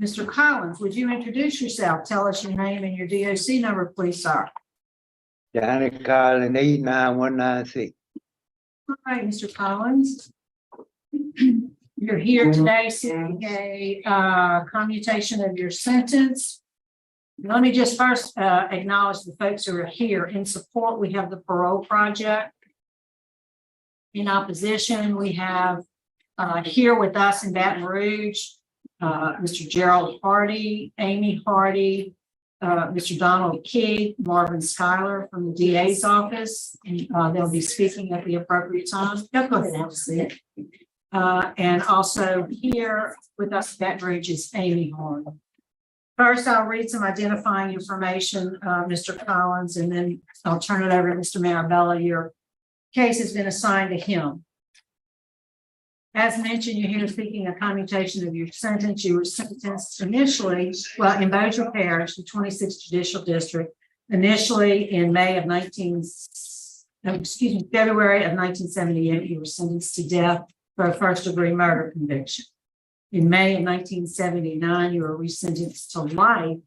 Mr. Collins, would you introduce yourself? Tell us your name and your DOC number, please, sir. Johnny Collins, 89196. All right, Mr. Collins. You're here today seeking a commutation of your sentence. Let me just first acknowledge the folks who are here in support. We have the Parole Project. In opposition, we have here with us in Baton Rouge, Mr. Gerald Hardy, Amy Hardy, Mr. Donald Key, Marvin Schuyler from the DA's office, and they'll be speaking at the appropriate time. Go ahead and sit. And also here with us at Baton Rouge is Amy Hardy. First, I'll read some identifying information, Mr. Collins, and then I'll turn it over to Mr. Marabella. Your case has been assigned to him. As mentioned, you're here seeking a commutation of your sentence. You were sentenced initially, well, in Bossier Parish, the 26th Judicial District, initially in February of 1978. You were sentenced to death for a first-degree murder conviction. In May of 1979, you were resentenced to life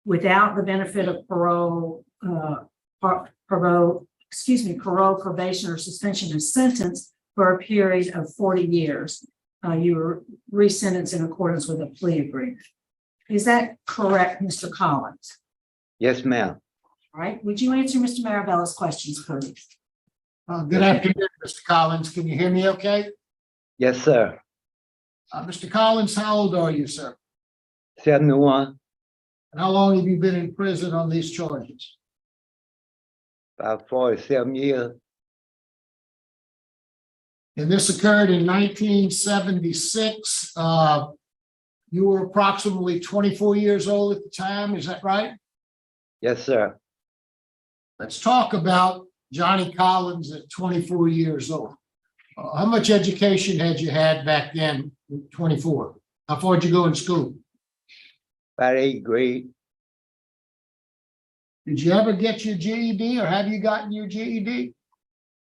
without the benefit of parole, probation, or suspension of sentence for a period of 40 years. You were resentenced in accordance with a plea agreement. Is that correct, Mr. Collins? Yes, ma'am. All right. Would you answer Mr. Marabella's questions, please? Good afternoon, Mr. Collins. Can you hear me okay? Yes, sir. Mr. Collins, how old are you, sir? 71, And how long have you been in prison on these charges? about 47 years. And this occurred in 1976. You were approximately 24 years old at the time, is that right? Yes, sir. Let's talk about Johnny Collins at 24 years old. How much education had you had back then, at 24? How far did you go in school? About 8th grade. Did you ever get your GED or have you gotten your GED?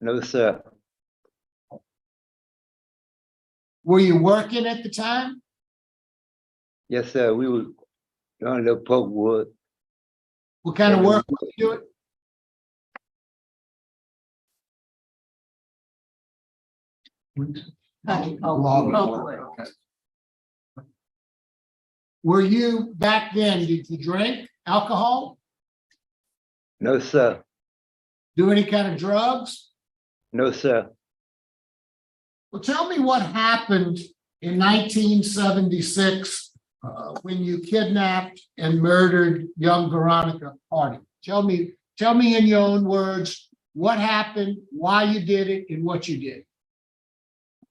No, sir. Were you working at the time? Yes, sir. We were doing a little poke wood. What kind of work were you doing? Okay. Were you back then, did you drink alcohol? No, sir. Do any kind of drugs? No, sir. Well, tell me what happened in 1976 when you kidnapped and murdered young Veronica Hardy. Tell me in your own words what happened, why you did it, and what you did.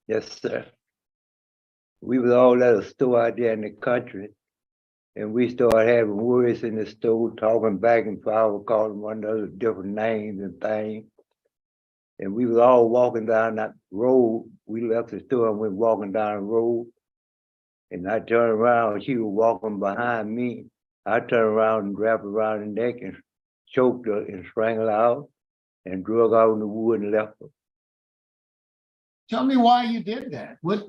Yes, sir. We was all at a store out there in the country, and we started having words in the store, talking back and forth, calling one another different names and things. And we was all walking down that road. We left the store and went walking down the road. And I turned around, she was walking behind me. I turned around and wrapped around her neck and choked her and strangled her out and drug out in the wood and left her. Tell me why you did that. What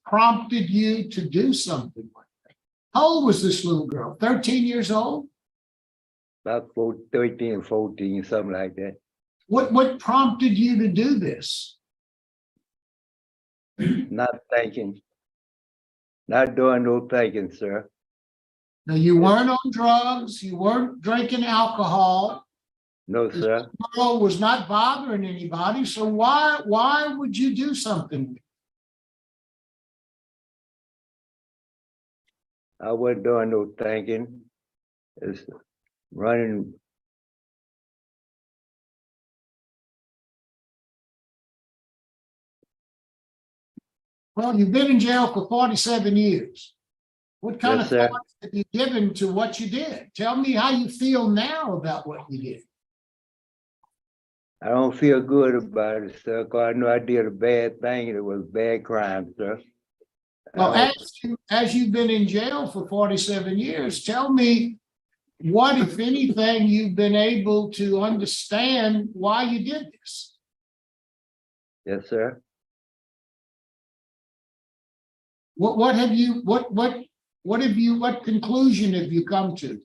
prompted you to do something like that? How old was this little girl? 13 years old? About 13, 14, something like that. What prompted you to do this? Not thinking, not doing no thinking, sir. Now, you weren't on drugs, you weren't drinking alcohol. No, This sir. girl was not bothering anybody, so why would you do something? I wasn't doing no thinking. It's running. Well, you've been in jail for 47 years. What kind Yes, of sir. thoughts have you given to what you did? Tell me how you feel now about what you did. I don't feel good about it, sir, because I know I did a bad thing and it was a bad crime, sir. Well, as you've been in jail for 47 years, tell me what, if anything, you've been able to understand why you did this. Yes, sir. What what conclusion have you come to?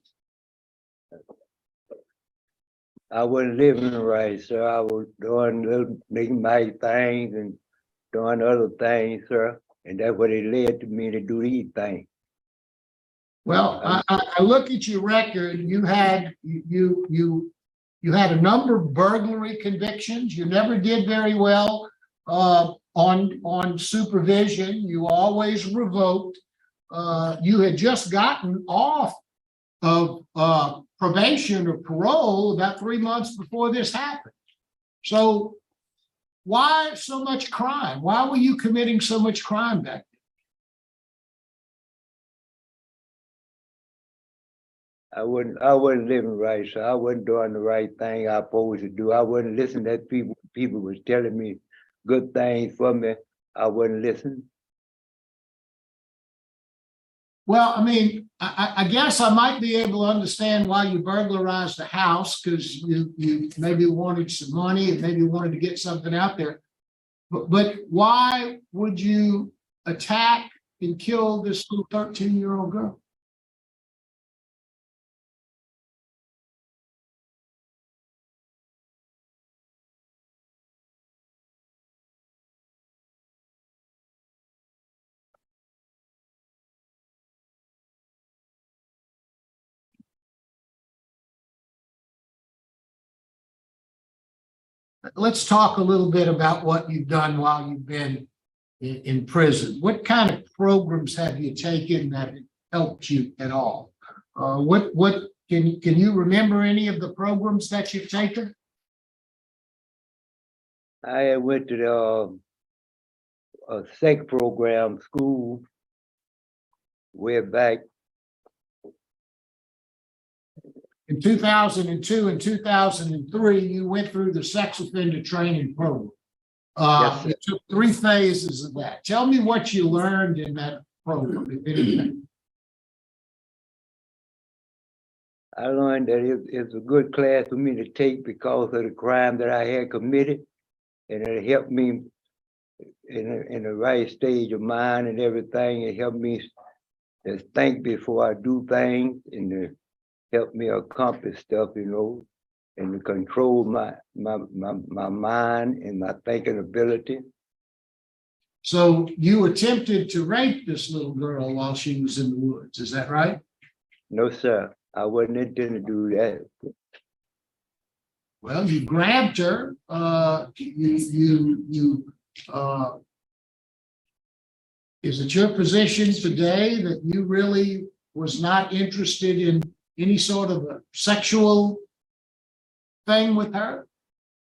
I wasn't living right, sir. I was doing little my things and doing other things, sir. And that's what it led to me to do these things. Well, I look at your record, you had a number of burglary convictions. You never did very well on supervision. You always revoked. You had just gotten off of probation or parole about 3 months before this happened. So why so much crime? Why were you committing so much crime back then? I wasn't living right, so I wasn't doing the right thing I supposed to do. I wasn't listening to people. People was telling me good things for me. I wasn't listening. Well, I mean, I guess I might be able to understand why you burglarized the house, because you maybe wanted some money and maybe wanted to get something out there. But why would you attack and kill this little 13-year-old girl? Let's talk a little bit about what you've done while you've been in prison. What kind of programs have you taken that helped you at all? What can you remember any of the programs that you've taken? I went to the a SEC program school way back. In 2002 and 2003, you went through the sex offender training program. Yes, sir. You took 3 phases of that. Tell me what you learned in that program, if anything. I learned that it's a good class for me to take because of the crime that I had committed, and it helped me in the right stage of mind and everything. It helped me to think before I do things, and to help me accomplish stuff, you know, and to control my mind and my thinking ability. So you attempted to rape this little girl while she was in the woods, is that right? No, sir, I wasn't intending to do that. Well, you grabbed her. Is it your position today that you really was not interested in any sort of a sexual thing with her?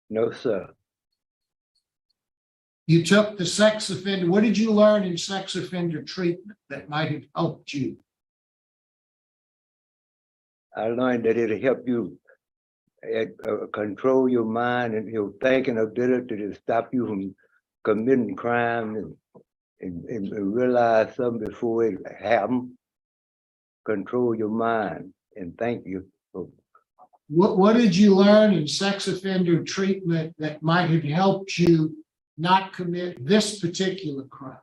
No, sir. You took the sex offender. What did you learn in sex offender treatment that might have helped you? I learned that it'll help you control your mind and your thinking ability to stop you from committing crime and realize something before it happens. Control your mind, and thank you. What did you learn in sex offender treatment that might have helped you not commit this particular crime?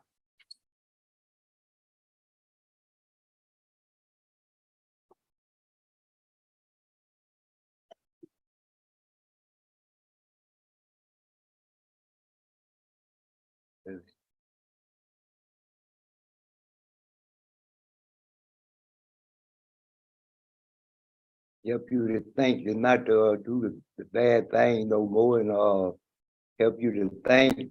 Help you to think and not to do the bad thing no more, and help you to think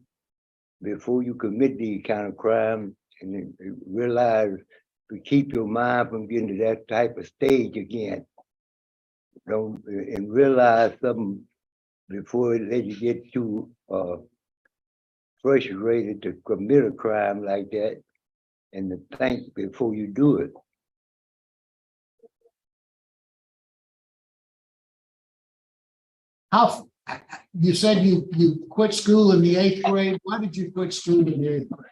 before you commit these kind of crimes, and realize to keep your mind from getting to that type of stage again. Don't and realize something before it let you get too frustrated to commit a crime like that, and to think before you do it. How, you said you quit school in the 8th grade. Why did you quit school in the 8th grade?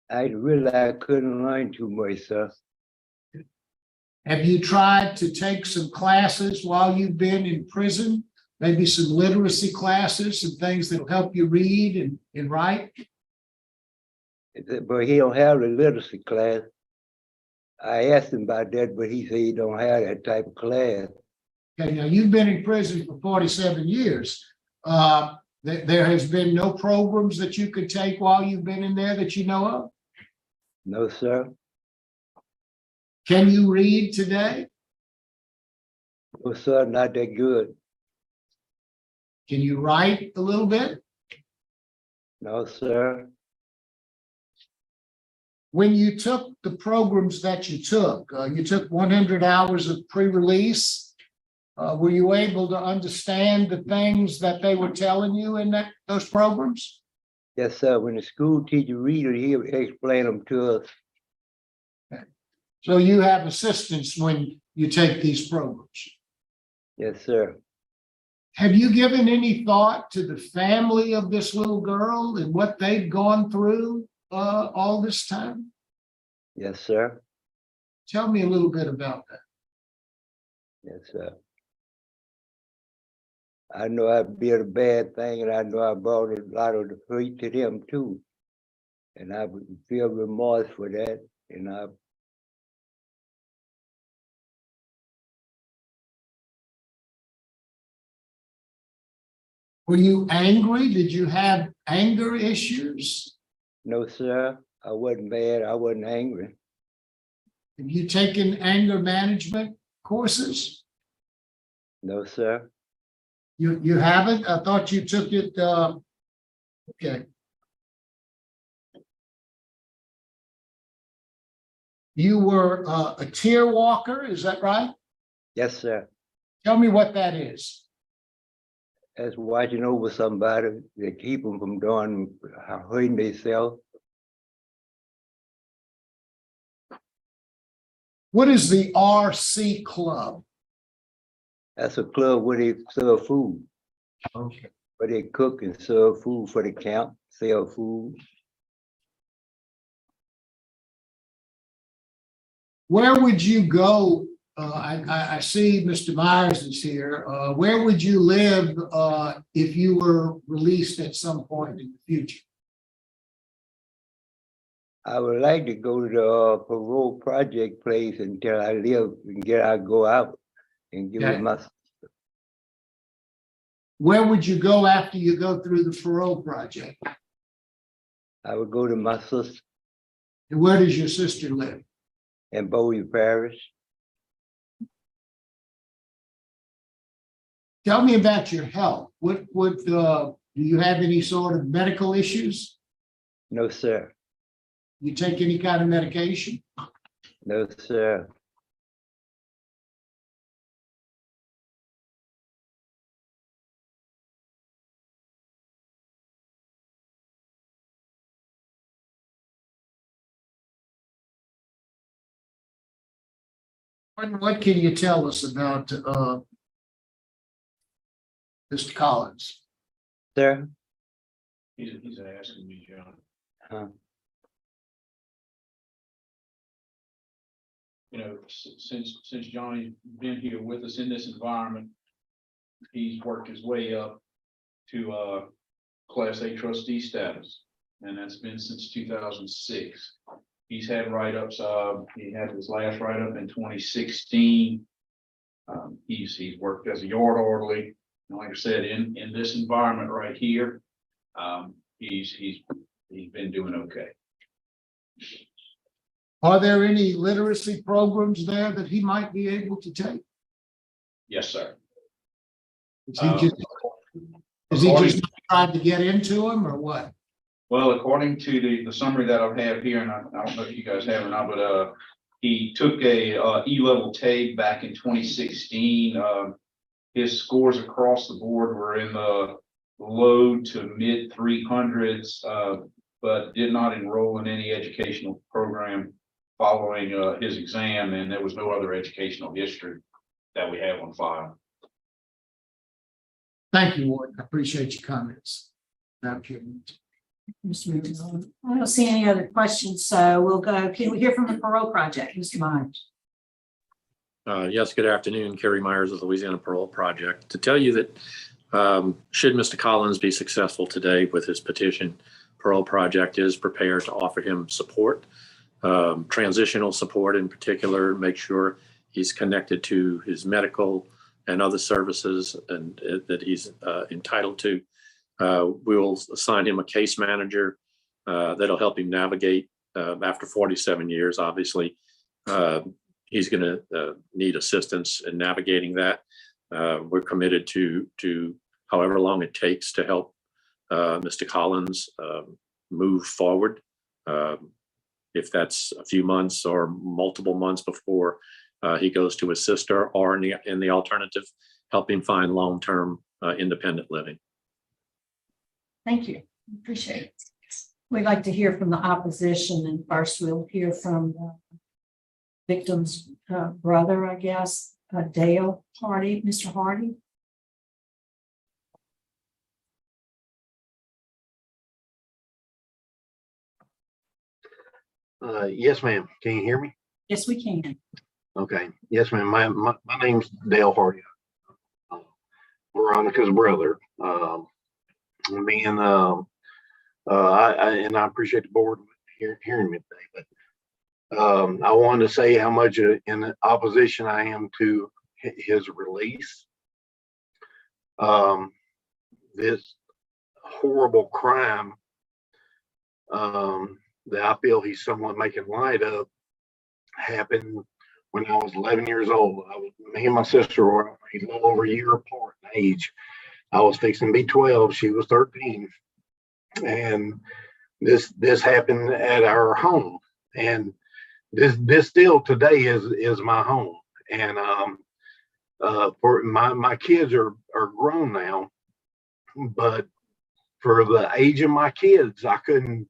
I realized I couldn't learn too much, sir. Have you tried to take some classes while you've been in prison maybe some literacy classes, some things that'll help you read and write? But he don't have the literacy class. I asked him about that, but he said he don't have that type of class. Okay, now you've been in prison for 47 years. There has been no programs that you could take while you've been in there that you know of? No, sir. Can you read today? No, sir, not that good. Can you write a little bit? No, sir. When you took the programs that you took 100 hours of pre-release. Were you able to understand the things that they were telling you in those programs? Yes, sir. When the school teacher read it, he'll explain them to us. So you have assistance when you take these programs. Yes, sir. Have you given any thought to the family of this little girl and what they've gone through all this time? Yes, sir. Tell me a little bit about that. Yes, sir. I know I did a bad thing, and I know I brought a lot of the hurt to them too. And I would feel remorse for that. And Were you angry? Did you have anger issues? no, sir, I wasn't bad. I wasn't angry. Have you taken anger management courses? No, sir. You haven't? I thought you took it. Okay. You were a tier walker, is that right? Yes, sir. Tell me what that is. That's watching over somebody to keep them from doing hurting themselves. What is the RC Club? That's a club where they serve food. Okay. Where they cook and serve food for the camp, sell food. Where would you go? I see Mr. Myers is here. Where would you live if you were released at some point in the future? I would like to go to the parole project place until I live and go out and give it my. Where would you go after you go through the parole project? I would go to my sister And where does your sister live? in Bowie Parish. Tell me about your health. Do you have any sort of medical issues? No, sir. You take any kind of medication? No, sir. What can you tell us about Mr. Collins? Sir? He's asking me, John. Huh? You know, since Johnny's been here with us in this environment, he's worked his way up to Class A trustee status, and that's been since 2006. He's had write-ups. He had his last write-up in 2016. He's worked as a yard orderly. And like I said, in this environment right here, he's been doing okay. Are there any literacy programs there that he might be able to take? Yes, sir. Is he just trying to get into them or what? Well, according to the summary that I have here, and I don't know if you guys have or not, but he took a E-level TABE back in 2016. His scores across the board were in the low to mid 300s, but did not enroll in any educational program following his exam, and there was no other educational history that we have on file. Thank you, Ward. I appreciate your comments. Thank you. I don't see any other questions, so we'll go. Can we hear from the parole project, Mr. Myers? Yes, good afternoon. Kerry Myers of the Louisiana Parole Project. To tell you that should Mr. Collins be successful today with his petition, Parole Project is prepared to offer him support, transitional support in particular, make sure he's connected to his medical and other services and that he's entitled to. We'll assign him a case manager that'll help him navigate after 47 years, obviously. He's going to need assistance in navigating that. We're committed to however long it takes to help Mr. Collins move forward. If that's a few months or multiple months before he goes to his sister, or in the alternative, help him find long-term independent living. Thank you. Appreciate it. We'd like to hear from the opposition, and first we'll hear from the victim's brother, I guess, Dale Hardy. Mr. Hardy. Yes, ma'am. Can you hear me? Yes, we can. Okay. Yes, ma'am. My name's Dale Hardy. Veronica's brother. Me and I appreciate the board hearing me today, but I wanted to say how much in opposition I am to his release. This horrible crime that I feel he's somewhat making light of happened when I was 11 years old. Me and my sister were a little over a year apart in age. I was fixing to be 12. She was 13. And this happened at our home. And this still today is my home. And for my kids are grown now, but for the age of my kids, I couldn't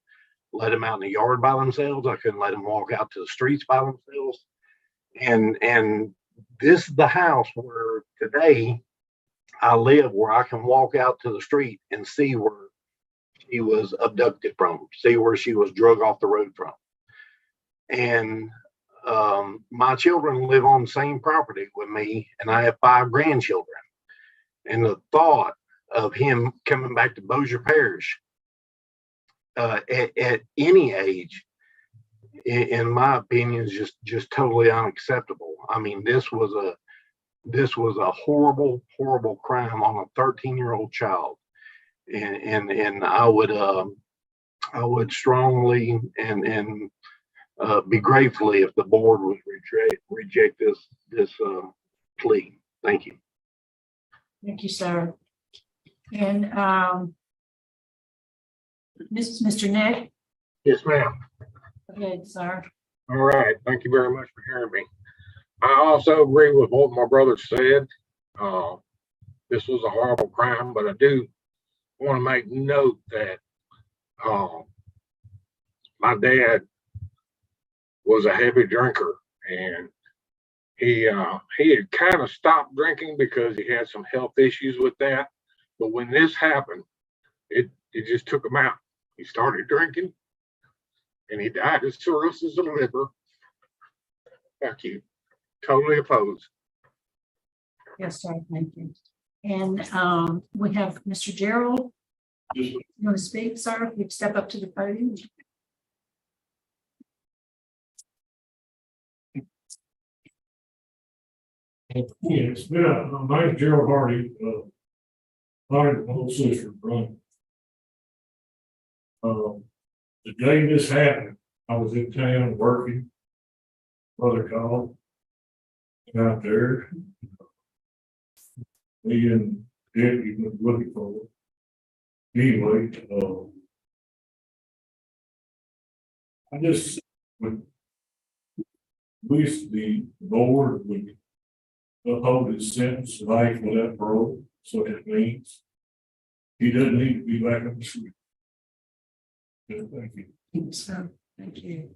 let them out in the yard by themselves. I couldn't let them walk out to the streets by themselves. And this is the house where today I live, where I can walk out to the street and see where she was abducted from, see where she was drug off the road from. And my children live on the same property with me, and I have 5 grandchildren. And the thought of him coming back to Bossier Parish at any age, in my opinion, is just totally unacceptable. I mean, this was a horrible crime on a 13-year-old child, and I would strongly and be gratefully if the board would reject this plea. Thank you. Thank you, sir. And Mr. Nick. Yes, ma'am. Go ahead, sir. All right. Thank you very much for hearing me. I also agree with what my brother said. This was a horrible crime, but I do want to make note that my dad was a heavy drinker, and he had kind of stopped drinking because he had some health issues with that. But when this happened, it just took him out. He started drinking, and he died of cirrhosis of the liver. Thank you. Totally opposed. Yes, sir. Thank you. And we have Mr. Gerald. You want to speak, sir? You step up to the podium. Yes, my name's Gerald Hardy. Hardy, my little sister, right? The day this happened, I was in town working. Brother called out there. Me and Deputy was looking for it. Anyway, I just wish the board would uphold his sentence life without parole. So it means he doesn't need to be back on the street. Yeah, thank you. Thanks, sir. Thank you.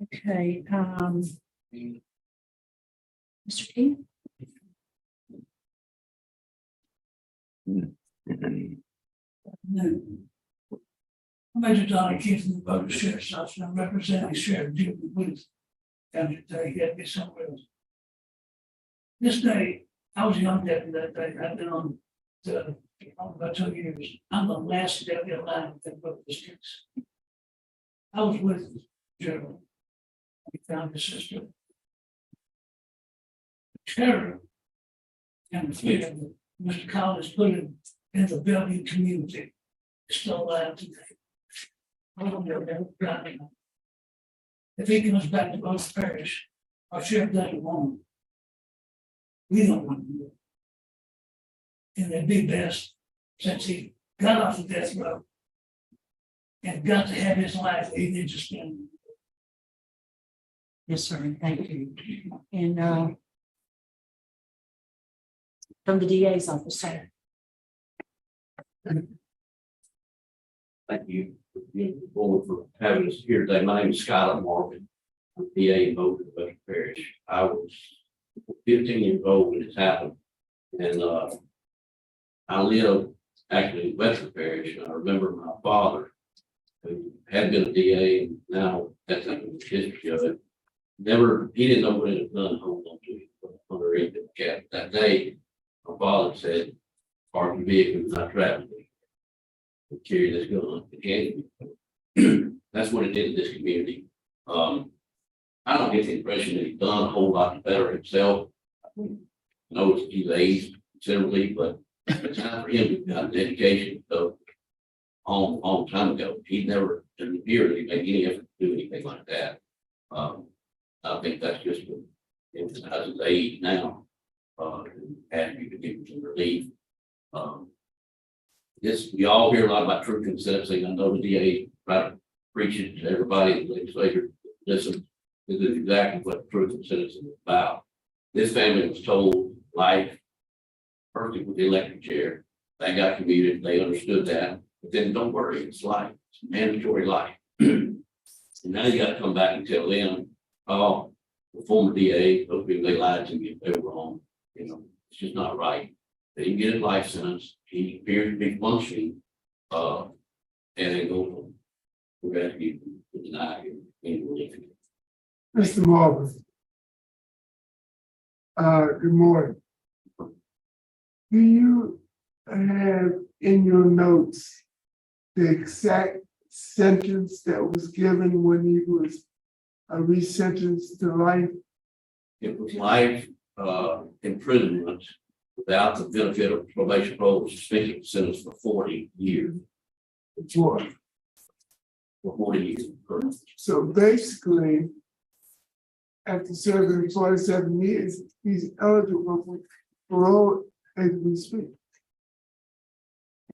Okay. Mr. King. No. Major Donnie Keith from the Bossier Sheriff's Office, and I'm representing Sheriff Jim Booth. County today, he had to be somewhere else. This day, I was a young deputy that day, I've been on about 2 years. I'm the last deputy alive that broke the streets. I was with Gerald. We found his sister. Terror and the fear that Mr. Collins put in the Bellevue community is still alive today. I don't know, they're driving. If he comes back to both parish, our sheriff doesn't want him. We don't want him. And it'd be best, since he got off the death row and got to have his life, he needs to spend. Yes, sir. Thank you. And from the DA's office, sir. Thank you, board, for having us here today. My name is Skylar Morgan. I'm PA in Beaufort, Western Parish. I was 15 years old when this happened. And I lived actually in Western Parish. And I remember my father, who had been a DA, and now that's the history of it. He didn't know when it was done, hold on to it underneath the cap. That day, my father said, park your vehicle, not traveling. Carry this gun again. That's what it did in this community. I don't get the impression that he's done a whole lot better himself. I know he's aged considerably, but it's time for him to got an education. So long time ago, he never appeared to make any effort to do anything like that. I think that's just as his age now. Asking to give him some relief. We all hear a lot about truth and sentencing. I know the DA try to preach it to everybody, the legislature, listen, this is exactly what truth and sentencing is about. This family was told life, perfect with the electric chair. That got commuted, they understood that, but then don't worry, it's life, it's mandatory life. And now you got to come back and tell them, oh, the former DA, those people, they lied to me, they were wrong. You know, it's just not right. They didn't get his life sentence. He appeared to be functioning, and then go from we're going to deny him any relief. Mr. Marvin. Good morning. Do you have in your notes the exact sentence that was given when he was resentenced to life? It was life imprisonment without the benefit of probation, parole, suspension sentence for 40 years. For 40 years. Correct. So basically, after serving 47 years, he's eligible for parole as we speak.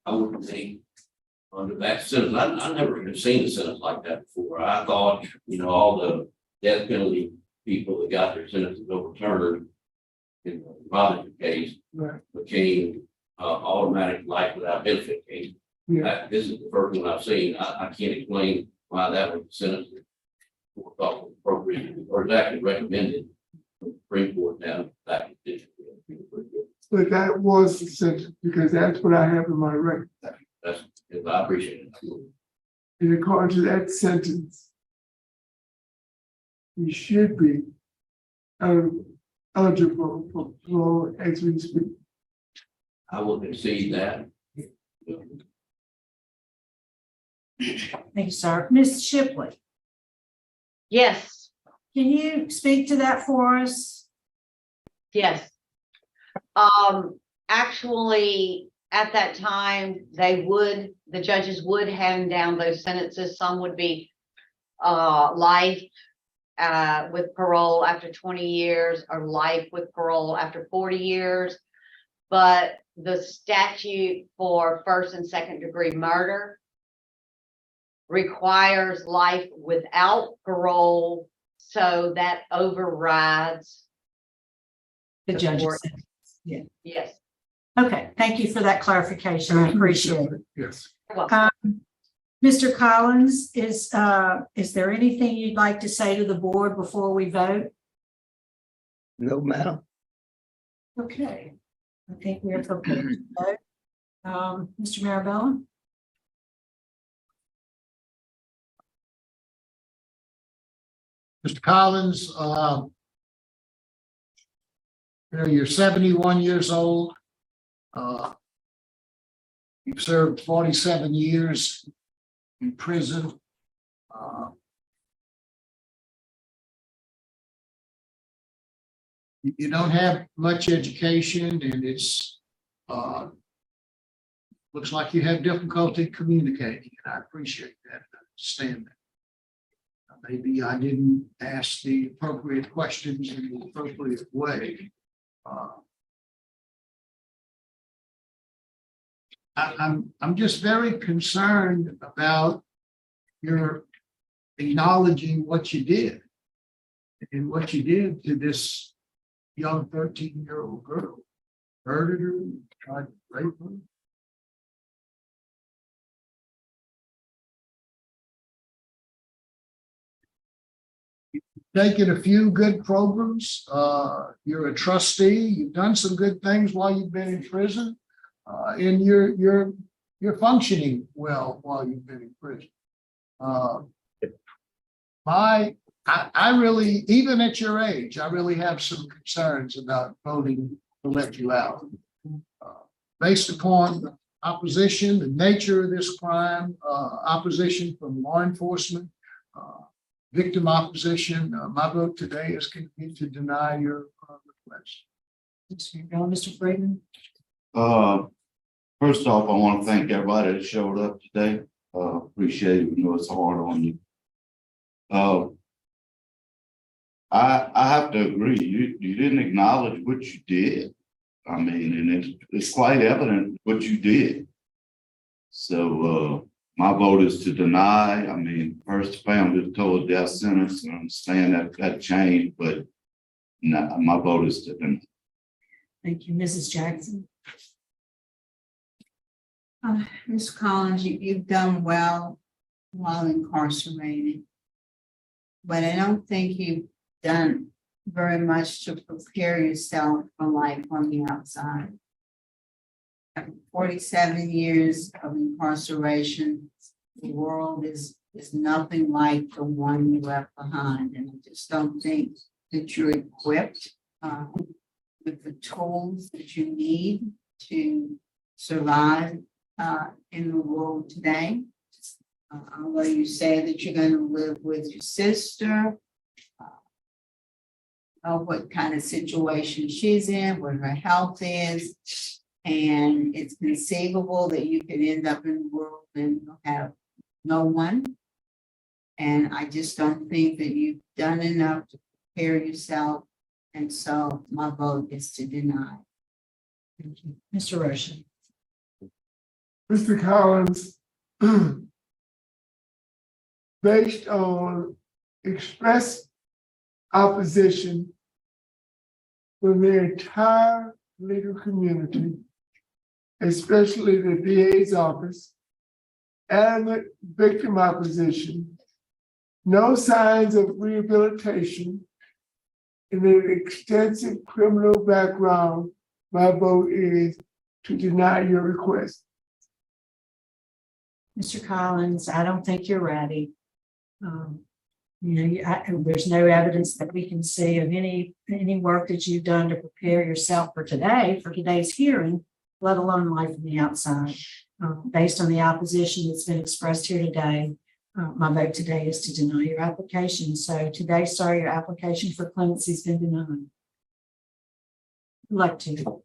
I wouldn't think under that sentence, I never have seen a sentence like that before. I thought, all the death penalty people that got their sentences overturned in the Robinson case Right. became automatic life without benefit case. Yeah. This is the first one I've seen. I can't explain why that was the sentence or thought was appropriate or is actually recommended from the Supreme Court now back in district. But that was the sentence because that's what I have in my record. That's, I appreciate it. And according to that sentence, he should be eligible for parole as we speak. I will concede that. Thank you, sir. Ms. Shipley, Yes, can you speak to that for us? yes. Actually, at that time, the judges would hand down those sentences. Some would be life with parole after 20 years or life with parole after 40 years. But the statute for first and second degree murder requires life without parole, so that overrides The judge. court. Yeah. Yes. Okay, thank you for that clarification. I appreciate it. Yes. You're welcome. Mr. Collins, is there anything you'd like to say to the board before we vote? No, ma'am. Okay, I think we're prepared to vote. Mr. Marabella? Mr. Collins, you're 71 years old. You've served 47 years in prison. You don't have much education, and it's looks like you have difficulty communicating, and I appreciate that. I understand that. Maybe I didn't ask the appropriate questions in the appropriate way. I'm just very concerned about your acknowledging what you did and what you did to this young 13-year-old girl. Murdered her, tried to rape her. Taken a few good programs. You're a trustee. You've done some good things while you've been in prison, and you're functioning well while you've been in prison. I really, even at your age, I really have some concerns about voting to let you out, based upon the opposition, the nature of this crime, opposition from law enforcement. Victim opposition. My vote today is going to be to deny your request. Mr. Freeman. First off, I want to thank everybody that showed up today. Appreciate it. We know it's hard on you. I have to agree. You didn't acknowledge what you did. I mean, and it's quite evident what you did. So my vote is to deny. I mean, first family was told death sentence. I understand that changed, but my vote is to deny. Thank you, Mrs. Jackson. Ms. Collins, you've done well while incarcerated, but I don't think you've done very much to prepare yourself for life on the outside. 47 years of incarceration, the world is nothing like the one you left behind, and I just don't think that you're equipped with the tools that you need to survive in the world today. Although you say that you're going to live with your sister, what kind of situation she's in, what her health is, and it's conceivable that you could end up in the world and have no one. And I just don't think that you've done enough to prepare yourself. And so my vote is to deny. Thank you. Mr. Roshan. Mr. Collins, based on express opposition from the entire legal community, especially the DA's office, and the victim opposition, no signs of rehabilitation, and an extensive criminal background, my vote is to deny your request. Mr. Collins, I don't think you're ready. There's no evidence that we can see of any work that you've done to prepare yourself for today's hearing, let alone life on the outside. Based on the opposition that's been expressed here today, my vote today is to deny your application. So today, sir, your application for clemency has been denied. I'd like to